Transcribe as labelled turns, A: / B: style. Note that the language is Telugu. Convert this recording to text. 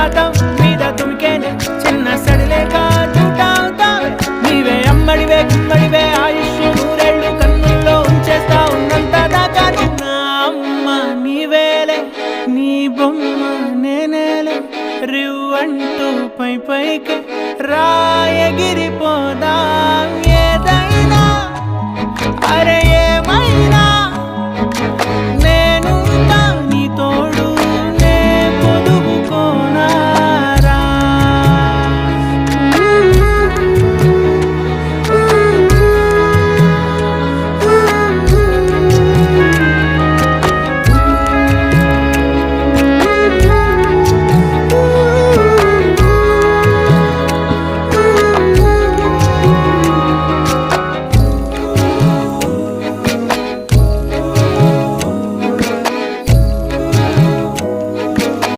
A: సుప్రభాతం మీద తుమికేనే చిన్న సడిలేక చూటావుతావే నీవే అమ్మడివే గుమ్మడివే ఆయుష్ నూరేళ్ళు కన్నుల్లో ఉంచేస్తా ఉన్నంత దాకా నా అమ్మ నీవేలే నీ బొమ్మ నేనేలే రివ్వంటూ పై పైకి రాయగిరిపోదాం ఏదైనా అరే ఏమైనా